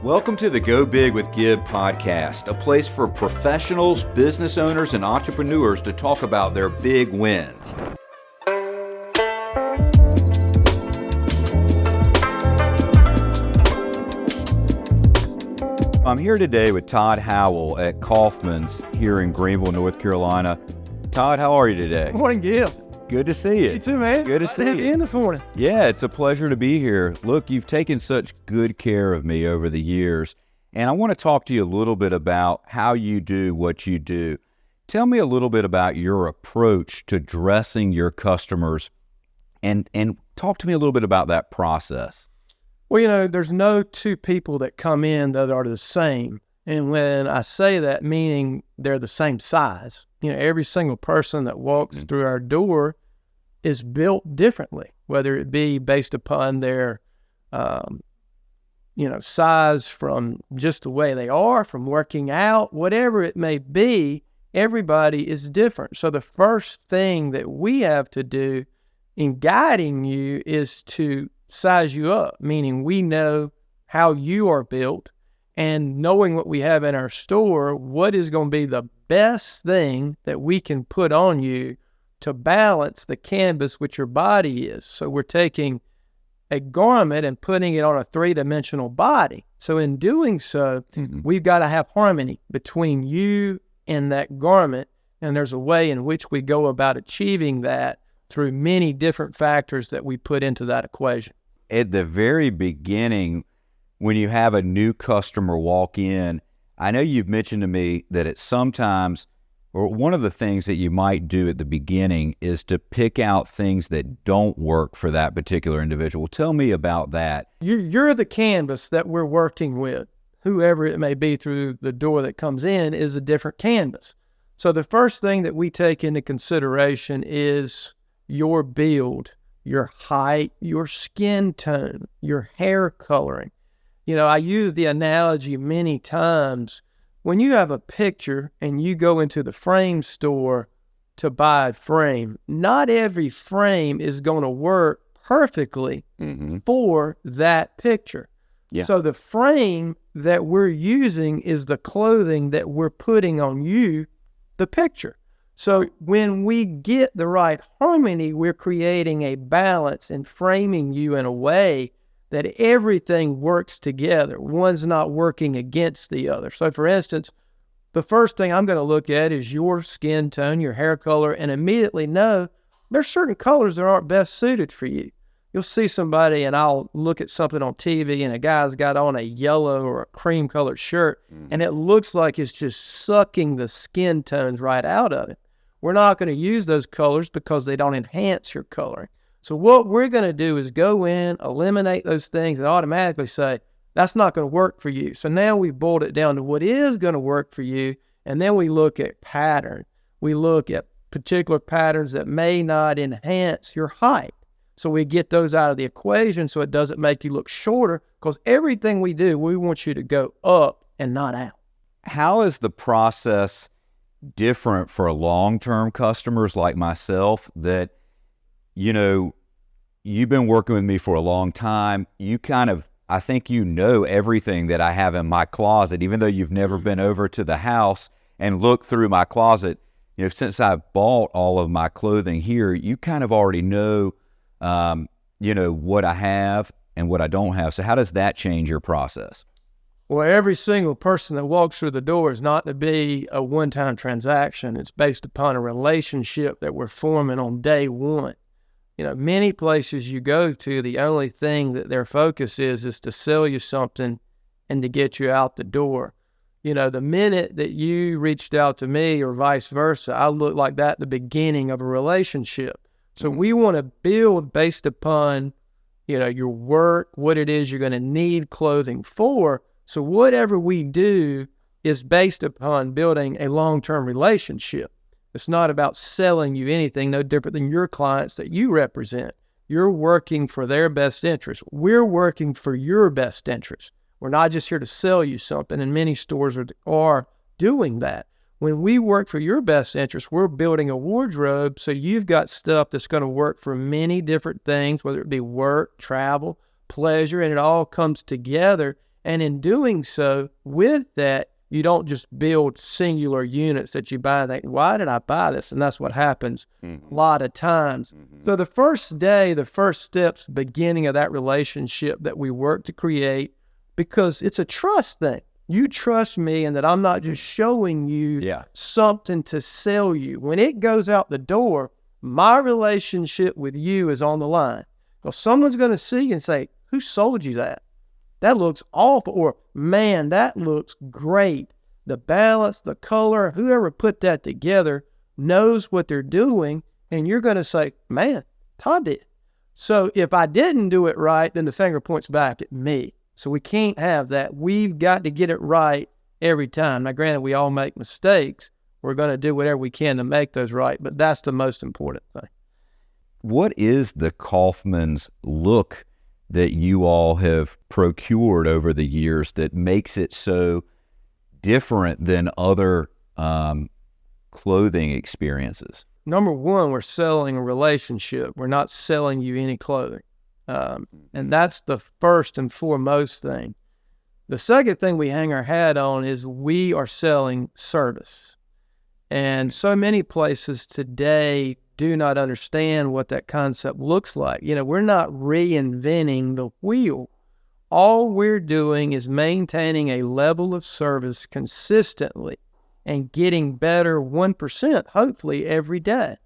Welcome to the Go Big with Gib podcast, a place for professionals, business owners, and entrepreneurs to talk about their big wins. I'm here today with Todd Howell at Coffman's here in Greenville, North Carolina. Todd, how are you today? Good morning, Gil. Good to see you. You too, man. Good to see you. In this morning. Yeah, it's a pleasure to be here. Look, you've taken such good care of me over the years, and I want to talk to you a little bit about how you do what you do. Tell me a little bit about your approach to dressing your customers, and talk to me a little bit about that process. Well, there's no two people that come in that are the same. And when I say that, meaning they're the same size. Every single person that walks through our door is built differently, whether it be based upon their, size from just the way they are, from working out, whatever it may be, everybody is different. So the first thing that we have to do in guiding you is to size you up, meaning we know how you are built, and knowing what we have in our store, what is going to be the best thing that we can put on you to balance the canvas which your body is. So we're taking a garment and putting it on a three-dimensional body. So in doing so, we've got to have harmony between you and that garment, and there's a way in which we go about achieving that through many different factors that we put into that equation. At the very beginning, when you have a new customer walk in, I know you've mentioned to me that it's sometimes, or one of the things that you might do at the beginning is to pick out things that don't work for that particular individual. Tell me about that. You're the canvas that we're working with. Whoever it may be through the door that comes in is a different canvas. So the first thing that we take into consideration is your build, your height, your skin tone, your hair coloring. I use the analogy many times. When you have a picture and you go into the frame store to buy a frame, not every frame is going to work perfectly for that picture. Yeah. So the frame that we're using is the clothing that we're putting on you, the picture. So when we get the right harmony, we're creating a balance and framing you in a way that everything works together. One's not working against the other. So for instance, the first thing I'm going to look at is your skin tone, your hair color, and immediately know there's certain colors that aren't best suited for you. You'll see somebody, and I'll look at something on TV, and a guy's got on a yellow or a cream colored shirt, and it looks like it's just sucking the skin tones right out of it. We're not going to use those colors because they don't enhance your coloring. So what we're going to do is go in, eliminate those things, and automatically say, that's not going to work for you. So now we've boiled it down to what is going to work for you, and then we look at pattern. We look at particular patterns that may not enhance your height. So we get those out of the equation so it doesn't make you look shorter, because everything we do, we want you to go up and not out. How is the process different for long-term customers like myself that, you've been working with me for a long time. I think everything that I have in my closet, even though you've never been over to the house and looked through my closet. Since I've bought all of my clothing here, you kind of already know, what I have and what I don't have. So how does that change your process? Well, every single person that walks through the door is not to be a one-time transaction. It's based upon a relationship that we're forming on day one. Many places you go to, the only thing that their focus is to sell you something and to get you out the door. The minute that you reached out to me or vice versa, I look like that at the beginning of a relationship. So we want to build based upon, your work, what it is you're going to need clothing for. So whatever we do is based upon building a long-term relationship. It's not about selling you anything no different than your clients that you represent. You're working for their best interest. We're working for your best interest. We're not just here to sell you something, and many stores are doing that. When we work for your best interest, we're building a wardrobe so you've got stuff that's going to work for many different things, whether it be work, travel, pleasure, and it all comes together And in doing so, with that, you don't just build singular units that you buy and think, why did I buy this? And that's what happens a lot of times. So the first day, the first steps, beginning of that relationship that we work to create, because it's a trust thing. You trust me and that I'm not just showing you something to sell you. When it goes out the door, my relationship with you is on the line. Well, someone's going to see you and say, who sold you that? That looks awful. Or, man, that looks great. The balance, the color, whoever put that together knows what they're doing. And you're going to say, man, Todd did. So if I didn't do it right, then the finger points back at me. So we can't have that. We've got to get it right every time. Now, granted, we all make mistakes. We're going to do whatever we can to make those right, but that's the most important thing. What is the Coffman's look that you all have procured over the years that makes it so different than other clothing experiences? Number one, we're selling a relationship. We're not selling you any clothing. And that's the first and foremost thing. The second thing we hang our hat on is we are selling service. And so many places today do not understand what that concept looks like. You know, we're not reinventing the wheel. All we're doing is maintaining a level of service consistently and getting better 1%, hopefully, every day.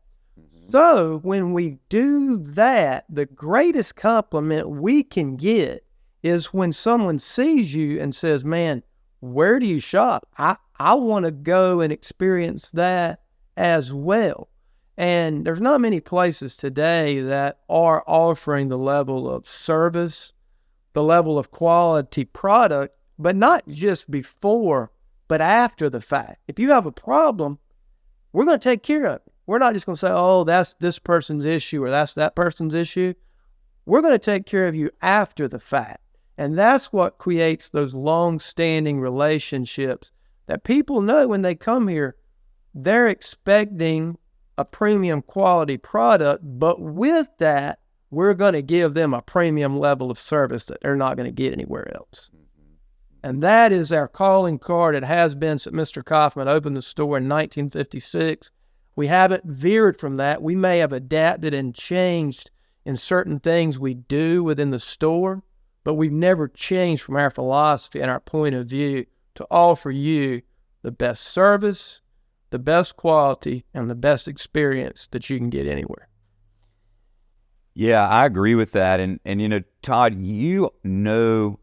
So when we do that, the greatest compliment we can get is when someone sees you and says, man, where do you shop? I want to go and experience that as well. And there's not many places today that are offering the level of service, the level of quality product, but not just before, but after the fact. If you have a problem, we're going to take care of it. We're not just going to say, oh, that's this person's issue or that's that person's issue. We're going to take care of you after the fact. And that's what creates those long-standing relationships that people know when they come here, they're expecting a premium quality product, but with that, we're going to give them a premium level of service that they're not going to get anywhere else. And that is our calling card. It has been since Mr. Coffman opened the store in 1956. We haven't veered from that. We may have adapted and changed in certain things we do within the store, but we've never changed from our philosophy and our point of view to offer you the best service, the best quality, and the best experience that you can get anywhere. Yeah, I agree with that. And you know, Todd, you know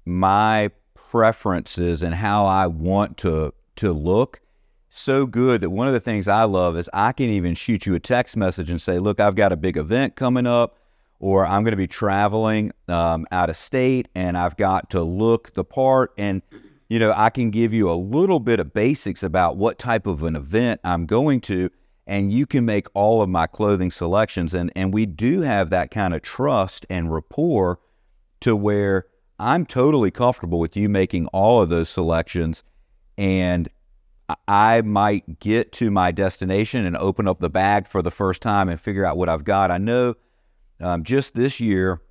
my preferences and how I want to look so good that one of the things I love is I can even shoot you a text message and say, look, I've got a big event coming up, or I'm going to be traveling out of state and I've got to look the part. And you know, I can give you a little bit of basics about what type of an event I'm going to, and you can make all of my clothing selections. And we do have that kind of trust and rapport to where I'm totally comfortable with you making all of those selections, and I might get to my destination and open up the bag for the first time and figure out what I've got. I know just this year,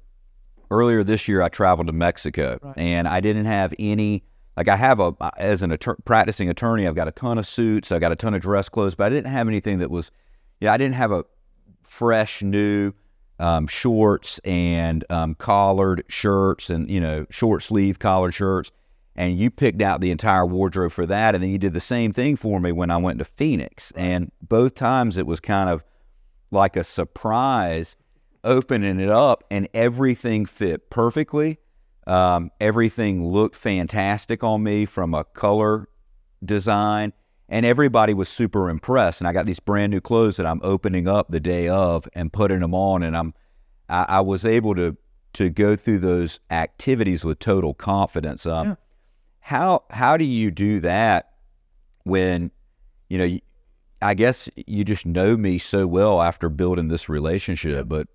earlier this year, I traveled to Mexico, right, and I didn't have any. Like I have as an practicing attorney, I've got a ton of suits, I've got a ton of dress clothes, but I didn't have anything that was, I didn't have a fresh new shorts and collared shirts and, you know, short sleeve collared shirts. And you picked out the entire wardrobe for that. And then you did the same thing for me when I went to Phoenix. Right. And both times it was kind of like a surprise opening it up, and everything fit perfectly. Everything looked fantastic on me from a color design, and everybody was super impressed. And I got these brand new clothes that I'm opening up the day of and putting them on, and I was able to go through those activities with total confidence. Yeah. How do you do that when, you know, I guess you just know me so well after building this relationship, but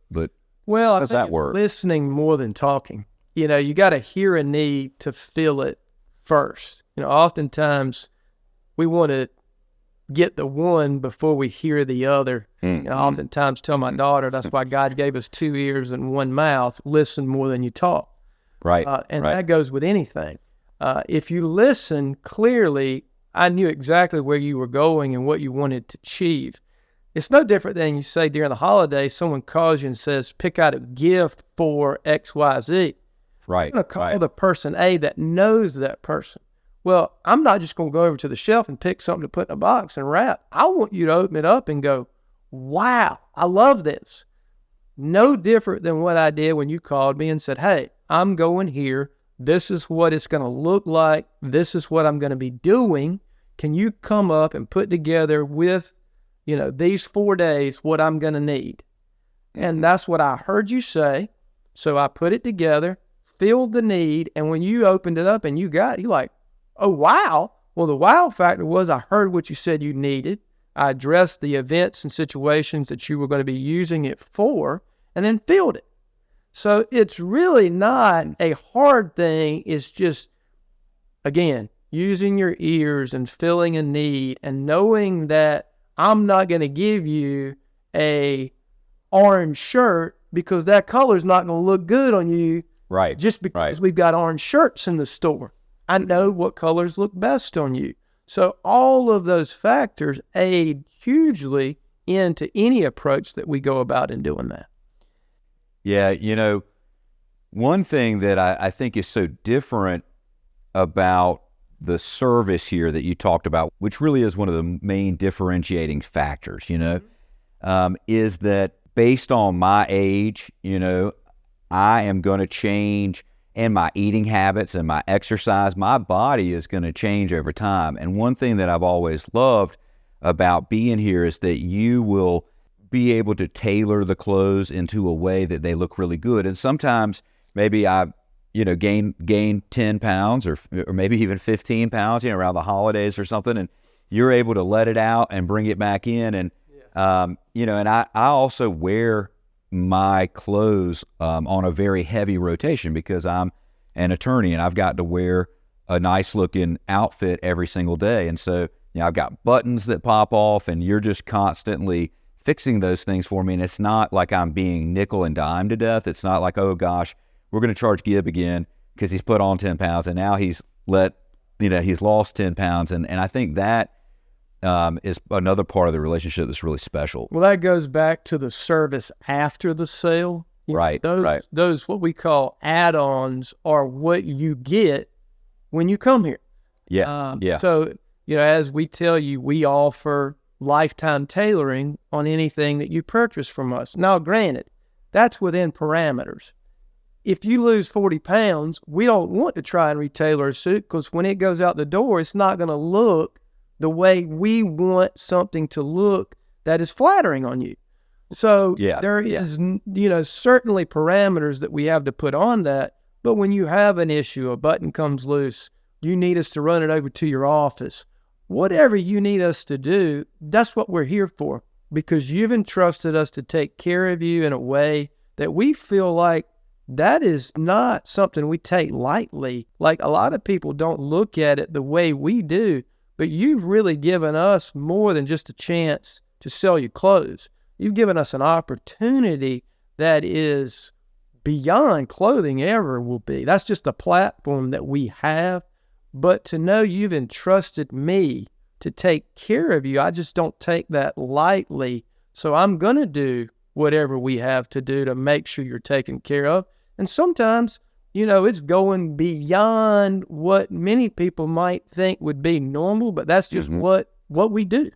well, how does that work? Listening more than talking. You know, you got to hear a need to feel it first. You know, oftentimes we want to get the one before we hear the other. Mm-hmm. And I oftentimes tell my daughter, that's why God gave us 2 ears and 1 mouth. Listen more than you talk. Right. And right. that goes with anything. If you listen clearly, I knew exactly where you were going and what you wanted to achieve. It's no different than you say during the holidays, someone calls you and says, pick out a gift for XYZ. Right. You're going to call the person A that knows that person. Well, I'm not just going to go over to the shelf and pick something to put in a box and wrap. I want you to open it up and go, wow, I love this. No different than what I did when you called me and said, hey, I'm going here. This is what it's going to look like. This is what I'm going to be doing. Can you come up and put together with, these 4 days what I'm going to need? And that's what I heard you say. So I put it together, filled the need, and when you opened it up and you got it, you're like, oh, wow. Well, the wow factor was I heard what you said you needed. I addressed the events and situations that you were going to be using it for, and then filled it. So it's really not a hard thing. It's just, again, using your ears and filling a need and knowing that I'm not going to give you a orange shirt because that color is not going to look good on you. Right. Just because we've got orange shirts in the store. I know what colors look best on you. So all of those factors aid hugely into any approach that we go about in doing that. Yeah, one thing that I think is so different about the service here that you talked about, which really is one of the main differentiating factors, is that based on my age, I am going to change, and my eating habits and my exercise, my body is going to change over time. And one thing that I've always loved about being here is that you will be able to tailor the clothes into a way that they look really good. And sometimes maybe I, gain 10 pounds or maybe even 15 pounds, around the holidays or something, and you're able to let it out and bring it back in. And, and I also wear my clothes on a very heavy rotation because I'm an attorney and I've got to wear a nice looking outfit every single day. And so, I've got buttons that pop off and you're just constantly fixing those things for me. And it's not like I'm being nickel and dime to death. It's not like, oh gosh, we're going to charge Gibb again because he's put on 10 pounds and now he's lost 10 pounds. And I think that is another part of the relationship that's really special. Well, that goes back to the service after the sale. Right. Those what we call add-ons are what you get when you come here. Yeah. So, as we tell you, we offer lifetime tailoring on anything that you purchase from us. Now, granted, that's within parameters. If you lose 40 pounds, we don't want to try and retailor a suit because when it goes out the door, it's not going to look the way we want something to look that is flattering on you. So there is, certainly parameters that we have to put on that. But when you have an issue, a button comes loose, you need us to run it over to your office. Whatever you need us to do, that's what we're here for because you've entrusted us to take care of you in a way that we feel like that is not something we take lightly. Like a lot of people don't look at it the way we do, but you've really given us more than just a chance to sell you clothes. You've given us an opportunity that is beyond clothing ever will be. That's just a platform that we have. But to know you've entrusted me to take care of you, I just don't take that lightly. So I'm going to do whatever we have to do to make sure you're taken care of. And sometimes, it's going beyond what many people might think would be normal, but that's just what we do.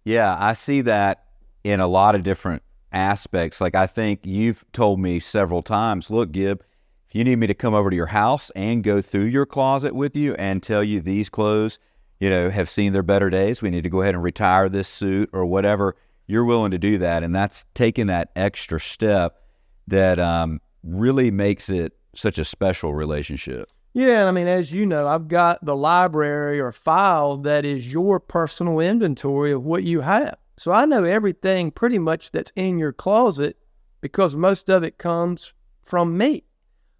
Yeah, I see that in a lot of different aspects. Like I think you've told me several times, look, Gibb, if you need me to come over to your house and go through your closet with you and tell you these clothes, have seen their better days, we need to go ahead and retire this suit or whatever, you're willing to do that. And that's taking that extra step that really makes it such a special relationship. Yeah, I mean, as you know, I've got the library or file that is your personal inventory of what you have. So I know everything pretty much that's in your closet because most of it comes from me.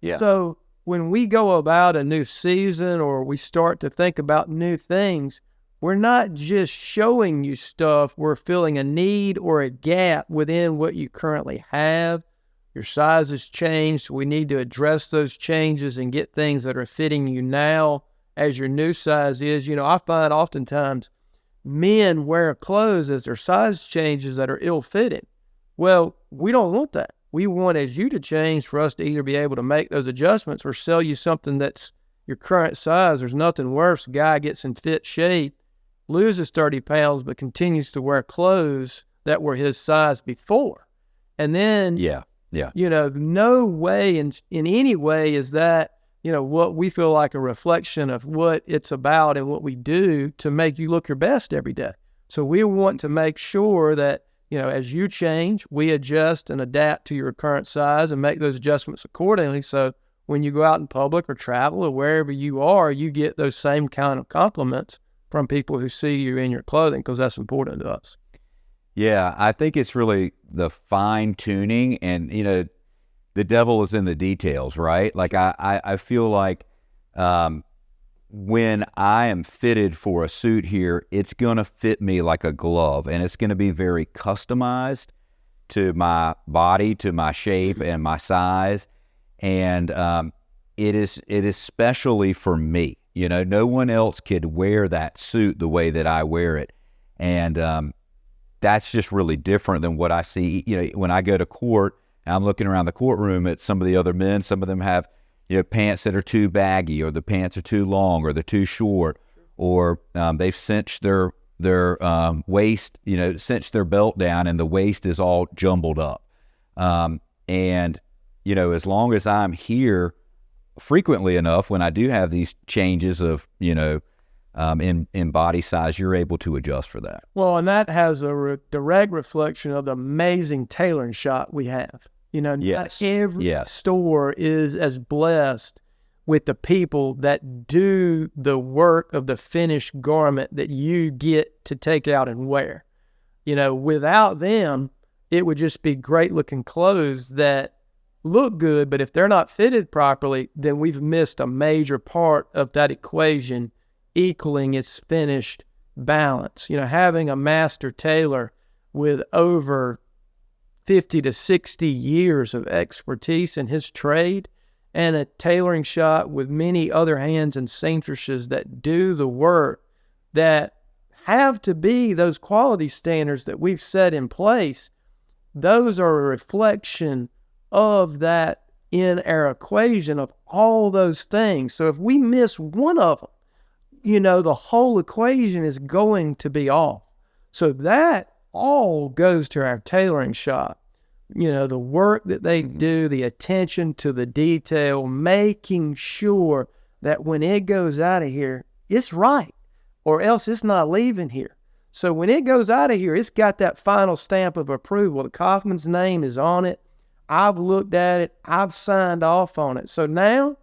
Yeah. So when we go about a new season or we start to think about new things, we're not just showing you stuff. We're filling a need or a gap within what you currently have. Your size has changed. We need to address those changes and get things that are fitting you now as your new size is. You know, I find oftentimes men wear clothes as their size changes that are ill-fitting. Well, we don't want that. We want as you to change for us to either be able to make those adjustments or sell you something that's your current size. There's nothing worse. A guy gets in fit shape, loses 30 pounds, but continues to wear clothes that were his size before. And then, you know, no way in any way is that, you know, what we feel like a reflection of what it's about and what we do to make you look your best every day. So we want to make sure that, you know, as you change, we adjust and adapt to your current size and make those adjustments accordingly. So when you go out in public or travel or wherever you are, you get those same kind of compliments from people who see you in your clothing, because that's important to us. Yeah, I think it's really the fine tuning, and, you know, the devil is in the details, right? Like I feel like when I am fitted for a suit here, it's going to fit me like a glove, and it's going to be very customized to my body, to my shape and my size. And it is specially for me. You know, no one else could wear that suit the way that I wear it. And that's just really different than what I see. You know, when I go to court, I'm looking around the courtroom at some of the other men. Some of them have, you know, pants that are too baggy, or the pants are too long, or they're too short, or they've cinched their waist, you know, cinched their belt down, and the waist is all jumbled up. And, you know, as long as I'm here frequently enough, when I do have these changes of, you know, in body size, you're able to adjust for that. Well, and that has a direct reflection of the amazing tailoring shop we have. You know, not every store is as blessed with the people that do the work of the finished garment that you get to take out and wear. You know, without them, it would just be great looking clothes that look good, but if they're not fitted properly, then we've missed a major part of that equation equaling its finished balance. You know, having a master tailor with over 50 to 60 years of expertise in his trade, and a tailoring shop with many other hands and seamstresses that do the work, that have to be those quality standards that we've set in place. Those are a reflection of that in our equation of all those things. So if we miss one of them, you know, the whole equation is going to be off. So that all goes to our tailoring shop. You know, the work that they do, the attention to the detail, making sure that when it goes out of here, it's right, or else it's not leaving here. So when it goes out of here, it's got that final stamp of approval. The Coffman's name is on it. I've looked at it. I've signed off on it. So now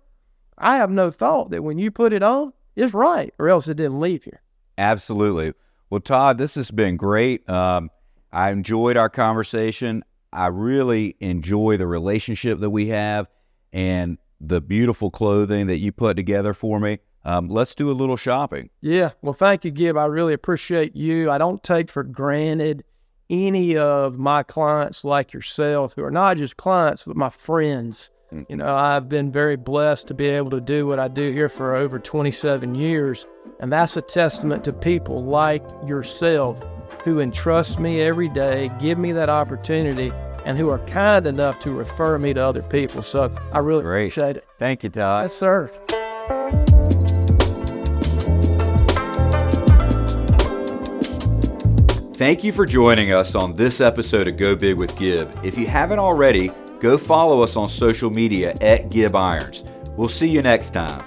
I have no thought that when you put it on, it's right, or else it didn't leave here. Absolutely. Well, Todd, this has been great. I enjoyed our conversation. I really enjoy the relationship that we have and the beautiful clothing that you put together for me. Let's do a little shopping. Yeah. Well, thank you, Gib. I really appreciate you. I don't take for granted any of my clients like yourself, who are not just clients, but my friends. You know, I've been very blessed to be able to do what I do here for over 27 years. And that's a testament to people like yourself who entrust me every day, give me that opportunity, and who are kind enough to refer me to other people. So I really appreciate it. Thank you, Todd. Yes, sir. Thank you for joining us on this episode of Go Big with Gib. If you haven't already, go follow us on social media at Gib Irons. We'll see you next time.